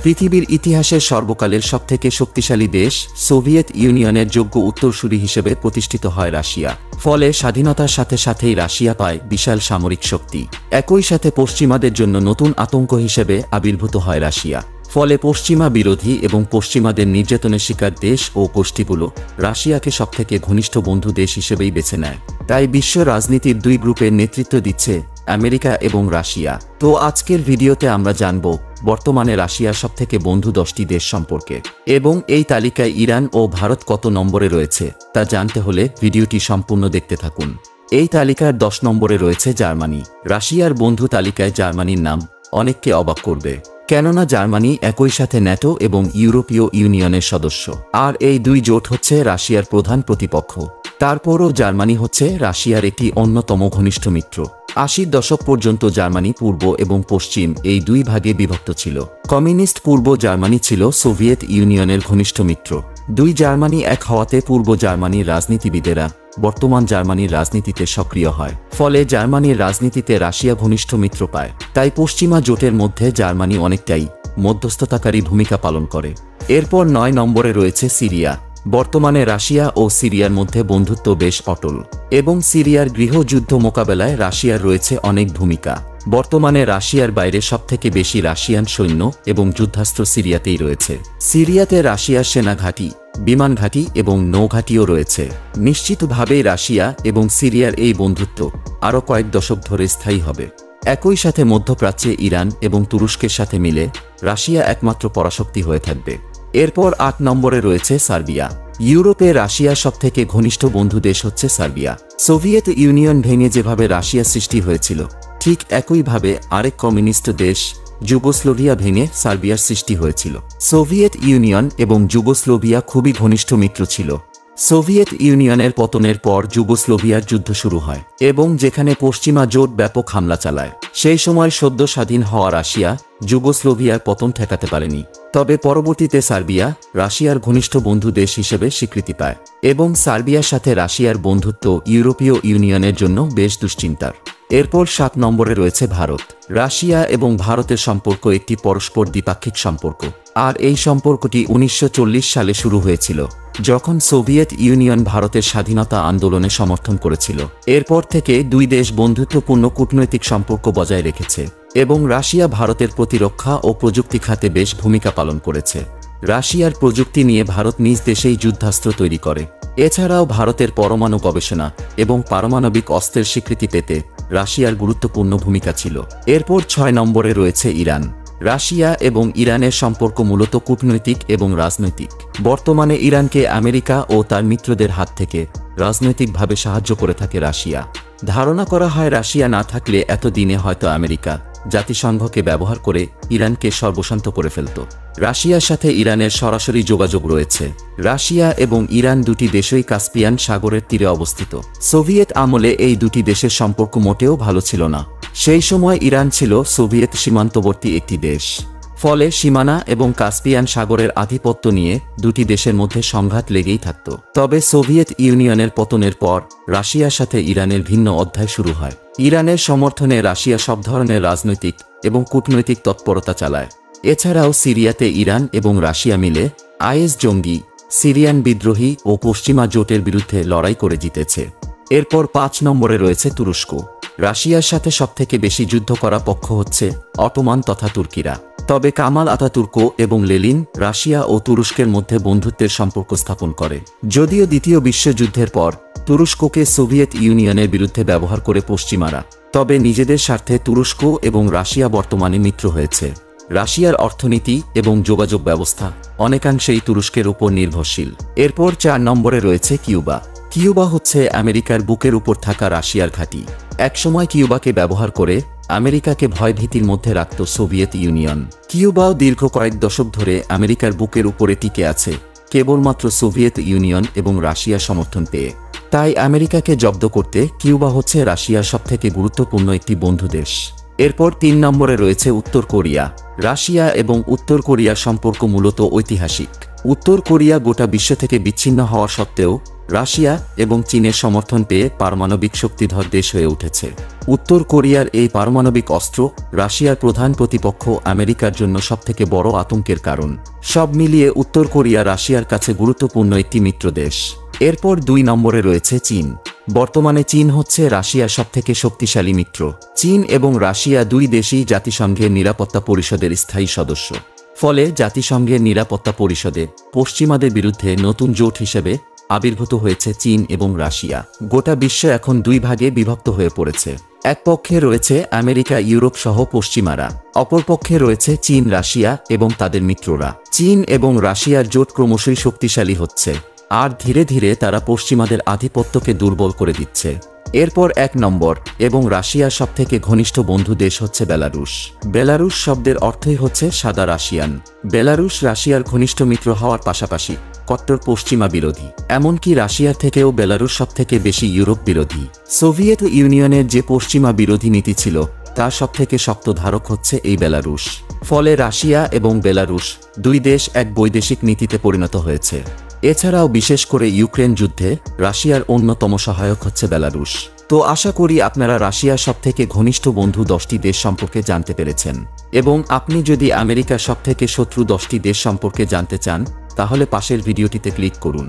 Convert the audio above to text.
পৃথিবীর ইতিহাসের সর্বকালের সবথেকে শক্তিশালী দেশ সোভিয়েত ইউনিয়নের যোগ্য উত্তরসূরি হিসেবে প্রতিষ্ঠিত হয় রাশিয়া। ফলে স্বাধীনতার সাথে সাথেই রাশিয়া পায় বিশাল সামরিক শক্তি। একই সাথে পশ্চিমাদের জন্য নতুন আতঙ্ক হিসেবে আবির্ভূত হয় রাশিয়া। ফলে পশ্চিমা বিরোধী এবং পশ্চিমাদের নির্যাতনের শিকার দেশ ও গোষ্ঠীগুলো রাশিয়াকে সবথেকে ঘনিষ্ঠ বন্ধু দেশ হিসেবেই বেছে নেয়। তাই বিশ্ব রাজনীতির দুই গ্রুপের নেতৃত্ব দিচ্ছে আমেরিকা এবং রাশিয়া। তো আজকের ভিডিওতে আমরা জানব বর্তমানে রাশিয়ার সবথেকে বন্ধু 10টি দেশ সম্পর্কে, এবং এই তালিকায় ইরান ও ভারত কত নম্বরে রয়েছে তা জানতে হলে ভিডিওটি সম্পূর্ণ দেখতে থাকুন। এই তালিকার 10 নম্বরে রয়েছে জার্মানি। রাশিয়ার বন্ধু তালিকায় জার্মানির নাম অনেককে অবাক করবে, কেননা জার্মানি একই সাথে ন্যাটো এবং ইউরোপীয় ইউনিয়নের সদস্য, আর এই দুই জোট হচ্ছে রাশিয়ার প্রধান প্রতিপক্ষ। তারপরও জার্মানি হচ্ছে রাশিয়ার একটি অন্যতম ঘনিষ্ঠ মিত্র। 80 দশক পর্যন্ত জার্মানি পূর্ব এবং পশ্চিম এই দুই ভাগে বিভক্ত ছিল। কমিউনিস্ট পূর্ব জার্মানি ছিল সোভিয়েত ইউনিয়নের ঘনিষ্ঠ মিত্র। দুই জার্মানি এক হওয়াতে পূর্ব জার্মানির রাজনীতিবিদেরা বর্তমান জার্মানির রাজনীতিতে সক্রিয় হয়। ফলে জার্মানির রাজনীতিতে রাশিয়া ঘনিষ্ঠ মিত্র পায়। তাই পশ্চিমা জোটের মধ্যে জার্মানি অনেকটাই মধ্যস্থতাকারী ভূমিকা পালন করে। এরপর 9 নম্বরে রয়েছে সিরিয়া। বর্তমানে রাশিয়া ও সিরিয়ার মধ্যে বন্ধুত্ব বেশ অটল, এবং সিরিয়ার গৃহযুদ্ধ মোকাবেলায় রাশিয়ার রয়েছে অনেক ভূমিকা। বর্তমানে রাশিয়ার বাইরে সবথেকে বেশি রাশিয়ান সৈন্য এবং যুদ্ধাস্ত্র সিরিয়াতেই রয়েছে। সিরিয়াতে রাশিয়ার সেনা ঘাঁটি, বিমান ঘাঁটি এবং নৌঘাঁটিও রয়েছে। নিশ্চিতভাবেই রাশিয়া এবং সিরিয়ার এই বন্ধুত্ব আরও কয়েক দশক ধরে স্থায়ী হবে। একই সাথে মধ্যপ্রাচ্যে ইরান এবং তুরস্কের সাথে মিলে রাশিয়া একমাত্র পরাশক্তি হয়ে থাকবে। এরপর 8 নম্বরে রয়েছে সার্বিয়া। ইউরোপে রাশিয়ার সবথেকে ঘনিষ্ঠ বন্ধু দেশ হচ্ছে সার্বিয়া। সোভিয়েত ইউনিয়ন ভেঙে যেভাবে রাশিয়া সৃষ্টি হয়েছিল, ঠিক একইভাবে আরেক কমিউনিস্ট দেশ যুগোস্লোভিয়া ভেঙে সার্বিয়ার সৃষ্টি হয়েছিল। সোভিয়েত ইউনিয়ন এবং যুগোস্লোভিয়া খুবই ঘনিষ্ঠ মিত্র ছিল। সোভিয়েত ইউনিয়নের পতনের পর যুগোস্লোভিয়ার যুদ্ধ শুরু হয়, এবং যেখানে পশ্চিমা জোট ব্যাপক হামলা চালায়। সেই সময় সদ্য স্বাধীন হওয়া রাশিয়া যুগোস্লোভিয়ার পতন ঠেকাতে পারেনি। তবে পরবর্তীতে সার্বিয়া রাশিয়ার ঘনিষ্ঠ বন্ধু দেশ হিসেবে স্বীকৃতি পায়, এবং সার্বিয়ার সাথে রাশিয়ার বন্ধুত্ব ইউরোপীয় ইউনিয়নের জন্য বেশ দুশ্চিন্তার। এরপর 7 নম্বরে রয়েছে ভারত। রাশিয়া এবং ভারতের সম্পর্ক একটি পরস্পর দ্বিপাক্ষিক সম্পর্ক, আর এই সম্পর্কটি 1940 সালে শুরু হয়েছিল, যখন সোভিয়েত ইউনিয়ন ভারতের স্বাধীনতা আন্দোলনে সমর্থন করেছিল। এরপর থেকে দুই দেশ বন্ধুত্বপূর্ণ কূটনৈতিক সম্পর্ক বজায় রেখেছে, এবং রাশিয়া ভারতের প্রতিরক্ষা ও প্রযুক্তি খাতে বেশ ভূমিকা পালন করেছে। রাশিয়ার প্রযুক্তি নিয়ে ভারত নিজ দেশেই যুদ্ধাস্ত্র তৈরি করে। এছাড়াও ভারতের পরমাণু গবেষণা এবং পারমাণবিক অস্ত্রের স্বীকৃতি পেতে রাশিয়ার গুরুত্বপূর্ণ ভূমিকা ছিল। এরপর 6 নম্বরে রয়েছে ইরান। রাশিয়া এবং ইরানের সম্পর্ক মূলত কূটনৈতিক এবং রাজনৈতিক। বর্তমানে ইরানকে আমেরিকা ও তার মিত্রদের হাত থেকে রাজনৈতিকভাবে সাহায্য করে থাকে রাশিয়া। ধারণা করা হয় রাশিয়া না থাকলে এতদিনে হয়তো আমেরিকা জাতিসংঘকে ব্যবহার করে ইরানকে সর্বশান্ত করে ফেলত। রাশিয়ার সাথে ইরানের সরাসরি যোগাযোগ রয়েছে। রাশিয়া এবং ইরান দুটি দেশই কাস্পিয়ান সাগরের তীরে অবস্থিত। সোভিয়েত আমলে এই দুটি দেশের সম্পর্ক মোটেও ভালো ছিল না। সেই সময় ইরান ছিল সোভিয়েত সীমান্তবর্তী একটি দেশ। ফলে সীমানা এবং কাস্পিয়ান সাগরের আধিপত্য নিয়ে দুটি দেশের মধ্যে সংঘাত লেগেই থাকত। তবে সোভিয়েত ইউনিয়নের পতনের পর রাশিয়ার সাথে ইরানের ভিন্ন অধ্যায় শুরু হয়। ইরানের সমর্থনে রাশিয়া সব ধরনের রাজনৈতিক এবং কূটনৈতিক তৎপরতা চালায়। এছাড়াও সিরিয়াতে ইরান এবং রাশিয়া মিলে আইএস জঙ্গি, সিরিয়ান বিদ্রোহী ও পশ্চিমা জোটের বিরুদ্ধে লড়াই করে জিতেছে। এরপর 5 নম্বরে রয়েছে তুরস্ক। রাশিয়ার সাথে সবথেকে বেশি যুদ্ধ করা পক্ষ হচ্ছে অটোমান তথা তুর্কিরা। তবে কামাল আতাতুর্ক এবং লেনিন রাশিয়া ও তুরস্কের মধ্যে বন্ধুত্বের সম্পর্ক স্থাপন করে। যদিও দ্বিতীয় বিশ্বযুদ্ধের পর তুরস্ককে সোভিয়েত ইউনিয়নের বিরুদ্ধে ব্যবহার করে পশ্চিমারা, তবে নিজেদের স্বার্থে তুরস্ক এবং রাশিয়া বর্তমানে মিত্র হয়েছে। রাশিয়ার অর্থনীতি এবং যোগাযোগ ব্যবস্থা অনেকাংশেই তুরস্কের উপর নির্ভরশীল। এরপর 4 নম্বরে রয়েছে কিউবা। কিউবা হচ্ছে আমেরিকার বুকের উপর থাকা রাশিয়ার ঘাঁটি। একসময় কিউবাকে ব্যবহার করে আমেরিকাকে ভয়ভীতির মধ্যে রাখত সোভিয়েত ইউনিয়ন। কিউবাও দীর্ঘ কয়েক দশক ধরে আমেরিকার বুকের উপরে টিকে আছে, কেবলমাত্র সোভিয়েত ইউনিয়ন এবং রাশিয়ার সমর্থন পেয়ে। তাই আমেরিকাকে জব্দ করতে কিউবা হচ্ছে রাশিয়ার সবথেকে গুরুত্বপূর্ণ একটি বন্ধু দেশ। এরপর 3 নম্বরে রয়েছে উত্তর কোরিয়া। রাশিয়া এবং উত্তর কোরিয়ার সম্পর্ক মূলত ঐতিহাসিক। উত্তর কোরিয়া গোটা বিশ্ব থেকে বিচ্ছিন্ন হওয়া সত্ত্বেও রাশিয়া এবং চীনের সমর্থন পেয়ে পারমাণবিক শক্তিধর দেশ হয়ে উঠেছে। উত্তর কোরিয়ার এই পারমাণবিক অস্ত্র রাশিয়ার প্রধান প্রতিপক্ষ আমেরিকার জন্য সবথেকে বড় আতঙ্কের কারণ। সব মিলিয়ে উত্তর কোরিয়া রাশিয়ার কাছে গুরুত্বপূর্ণ একটি মিত্র দেশ। এরপর 2 নম্বরে রয়েছে চীন। বর্তমানে চীন হচ্ছে রাশিয়ার সবথেকে শক্তিশালী মিত্র। চীন এবং রাশিয়া দুই দেশই জাতিসংঘের নিরাপত্তা পরিষদের স্থায়ী সদস্য। ফলে জাতিসংঘের নিরাপত্তা পরিষদে পশ্চিমাদের বিরুদ্ধে নতুন জোট হিসেবে আবির্ভূত হয়েছে চীন এবং রাশিয়া। গোটা বিশ্ব এখন 2 ভাগে বিভক্ত হয়ে পড়েছে। এক পক্ষে রয়েছে আমেরিকা, ইউরোপ সহ পশ্চিমারা, অপর পক্ষে রয়েছে চীন, রাশিয়া এবং তাদের মিত্ররা। চীন এবং রাশিয়ার জোট ক্রমশই শক্তিশালী হচ্ছে, আর ধীরে ধীরে তারা পশ্চিমাদের আধিপত্যকে দুর্বল করে দিচ্ছে। এরপর 1 নম্বর এবং রাশিয়ার সবথেকে ঘনিষ্ঠ বন্ধু দেশ হচ্ছে বেলারুশ। বেলারুশ শব্দের অর্থই হচ্ছে সাদা রাশিয়ান। বেলারুশ রাশিয়ার ঘনিষ্ঠ মিত্র হওয়ার পাশাপাশি কট্টর পশ্চিমা বিরোধী। এমনকি রাশিয়ার থেকেও বেলারুশ সবথেকে বেশি ইউরোপ বিরোধী। সোভিয়েত ইউনিয়নের যে পশ্চিমা বিরোধী নীতি ছিল তার সবথেকে শক্ত ধারক হচ্ছে এই বেলারুশ। ফলে রাশিয়া এবং বেলারুশ দুই দেশ এক বৈদেশিক নীতিতে পরিণত হয়েছে। এছাড়াও বিশেষ করে ইউক্রেন যুদ্ধে রাশিয়ার অন্যতম সহায়ক হচ্ছে বেলারুশ। তো আশা করি আপনারা রাশিয়ার সবথেকে ঘনিষ্ঠ বন্ধু 10টি দেশ সম্পর্কে জানতে পেরেছেন, এবং আপনি যদি আমেরিকার সবথেকে শত্রু 10টি দেশ সম্পর্কে জানতে চান তাহলে পাশের ভিডিওটিতে ক্লিক করুন।